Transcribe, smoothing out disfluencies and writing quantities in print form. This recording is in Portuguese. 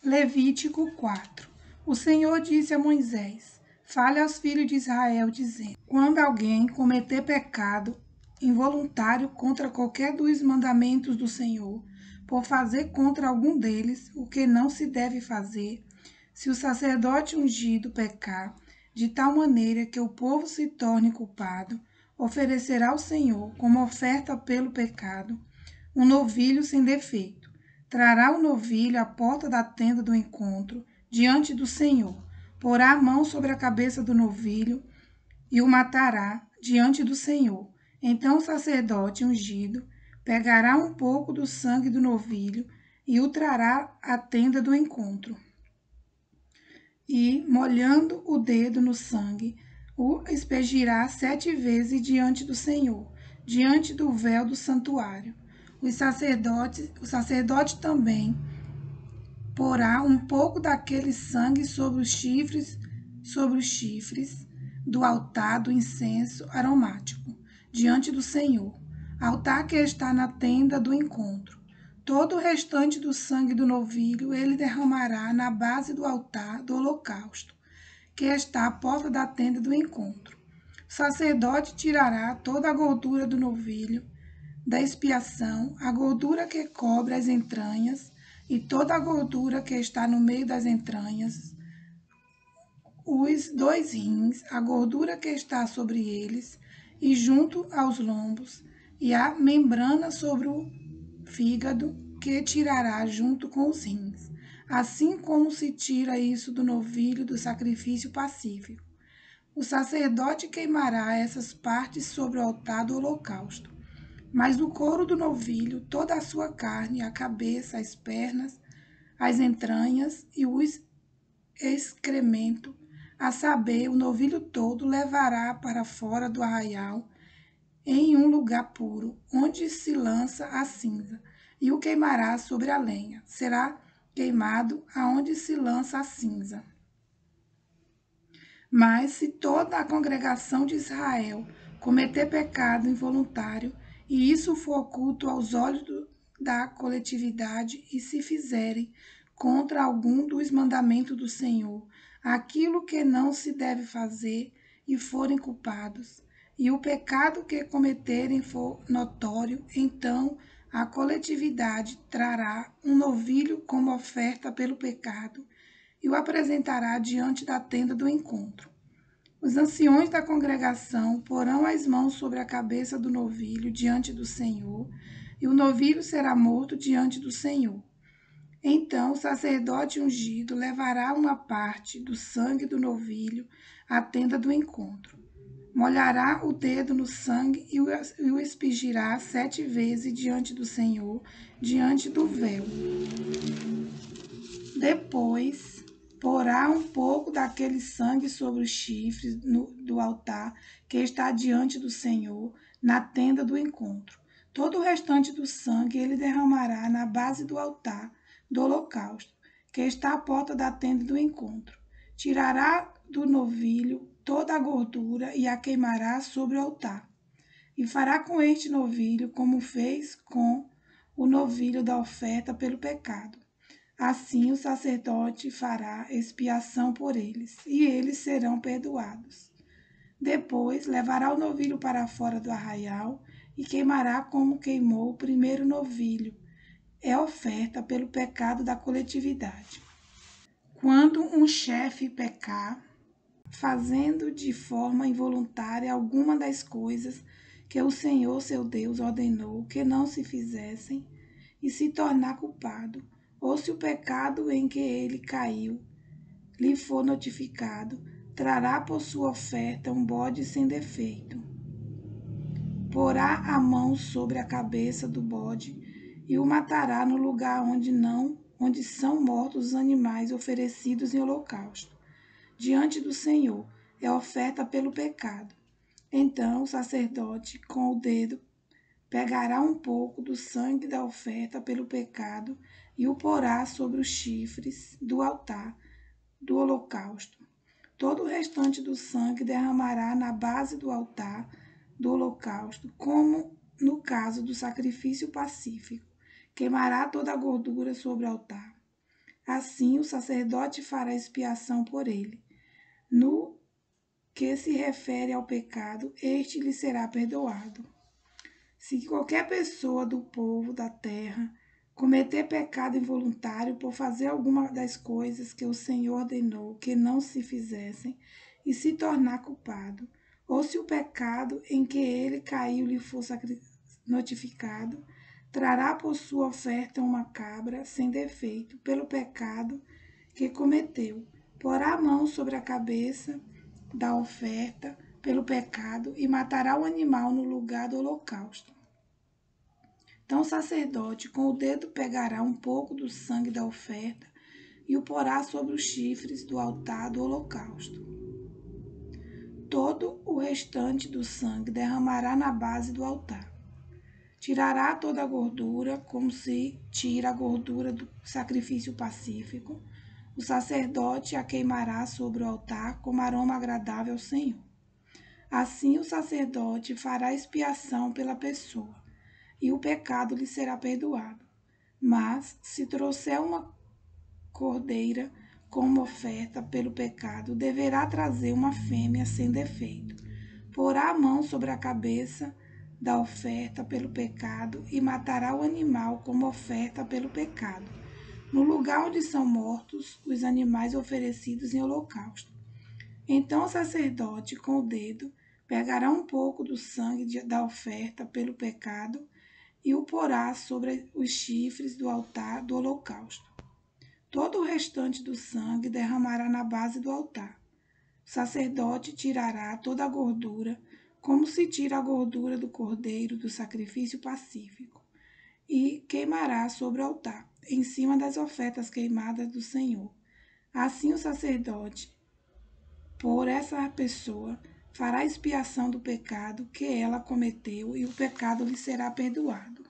Levítico 4. O Senhor disse a Moisés: Fale aos filhos de Israel, dizendo: Quando alguém cometer pecado involuntário contra qualquer dos mandamentos do Senhor, por fazer contra algum deles o que não se deve fazer, se o sacerdote ungido pecar, de tal maneira que o povo se torne culpado, oferecerá ao Senhor, como oferta pelo pecado, um novilho sem defeito. Trará o novilho à porta da tenda do encontro, diante do Senhor. Porá a mão sobre a cabeça do novilho e o matará diante do Senhor. Então o sacerdote ungido pegará um pouco do sangue do novilho e o trará à tenda do encontro. E, molhando o dedo no sangue, o aspergirá 7 vezes diante do Senhor, diante do véu do santuário. O sacerdote também porá um pouco daquele sangue sobre os chifres do altar do incenso aromático, diante do Senhor, altar que está na tenda do encontro. Todo o restante do sangue do novilho ele derramará na base do altar do holocausto, que está à porta da tenda do encontro. O sacerdote tirará toda a gordura do novilho, da expiação, a gordura que cobre as entranhas e toda a gordura que está no meio das entranhas, os 2 rins, a gordura que está sobre eles e junto aos lombos, e a membrana sobre o fígado, que tirará junto com os rins, assim como se tira isso do novilho do sacrifício pacífico. O sacerdote queimará essas partes sobre o altar do holocausto. Mas do couro do novilho, toda a sua carne, a cabeça, as pernas, as entranhas e o excremento, a saber, o novilho todo, levará para fora do arraial, em um lugar puro, onde se lança a cinza, e o queimará sobre a lenha. Será queimado aonde se lança a cinza. Mas se toda a congregação de Israel cometer pecado involuntário, e isso for oculto aos olhos da coletividade, e se fizerem contra algum dos mandamentos do Senhor, aquilo que não se deve fazer, e forem culpados, e o pecado que cometerem for notório, então a coletividade trará um novilho como oferta pelo pecado, e o apresentará diante da tenda do encontro. Os anciões da congregação porão as mãos sobre a cabeça do novilho diante do Senhor, e o novilho será morto diante do Senhor. Então o sacerdote ungido levará uma parte do sangue do novilho à tenda do encontro. Molhará o dedo no sangue e o aspergirá 7 vezes diante do Senhor, diante do véu. Depois porá um pouco daquele sangue sobre os chifres do altar que está diante do Senhor, na tenda do encontro. Todo o restante do sangue ele derramará na base do altar do holocausto, que está à porta da tenda do encontro. Tirará do novilho toda a gordura e a queimará sobre o altar. E fará com este novilho como fez com o novilho da oferta pelo pecado. Assim o sacerdote fará expiação por eles, e eles serão perdoados. Depois levará o novilho para fora do arraial e queimará como queimou o primeiro novilho. É oferta pelo pecado da coletividade. Quando um chefe pecar, fazendo de forma involuntária alguma das coisas que o Senhor seu Deus ordenou que não se fizessem, e se tornar culpado, ou se o pecado em que ele caiu lhe for notificado, trará por sua oferta um bode sem defeito. Porá a mão sobre a cabeça do bode e o matará no lugar onde são mortos os animais oferecidos em holocausto. Diante do Senhor é oferta pelo pecado. Então o sacerdote, com o dedo, pegará um pouco do sangue da oferta pelo pecado e o porá sobre os chifres do altar do holocausto. Todo o restante do sangue derramará na base do altar do holocausto, como no caso do sacrifício pacífico. Queimará toda a gordura sobre o altar. Assim, o sacerdote fará expiação por ele. No que se refere ao pecado, este lhe será perdoado. Se qualquer pessoa do povo da terra cometer pecado involuntário por fazer alguma das coisas que o Senhor ordenou que não se fizessem e se tornar culpado, ou se o pecado em que ele caiu lhe for notificado, trará por sua oferta uma cabra sem defeito pelo pecado que cometeu, porá a mão sobre a cabeça da oferta pelo pecado e matará o animal no lugar do holocausto. Então o sacerdote com o dedo pegará um pouco do sangue da oferta e o porá sobre os chifres do altar do holocausto. Todo o restante do sangue derramará na base do altar. Tirará toda a gordura, como se tira a gordura do sacrifício pacífico. O sacerdote a queimará sobre o altar como aroma agradável ao Senhor. Assim o sacerdote fará expiação pela pessoa, e o pecado lhe será perdoado. Mas, se trouxer uma cordeira como oferta pelo pecado, deverá trazer uma fêmea sem defeito. Porá a mão sobre a cabeça da oferta pelo pecado e matará o animal como oferta pelo pecado, no lugar onde são mortos os animais oferecidos em holocausto. Então o sacerdote, com o dedo, pegará um pouco do sangue da oferta pelo pecado e o porá sobre os chifres do altar do holocausto. Todo o restante do sangue derramará na base do altar. O sacerdote tirará toda a gordura, como se tira a gordura do cordeiro do sacrifício pacífico, e queimará sobre o altar, em cima das ofertas queimadas do Senhor. Assim o sacerdote, por essa pessoa, fará expiação do pecado que ela cometeu e o pecado lhe será perdoado.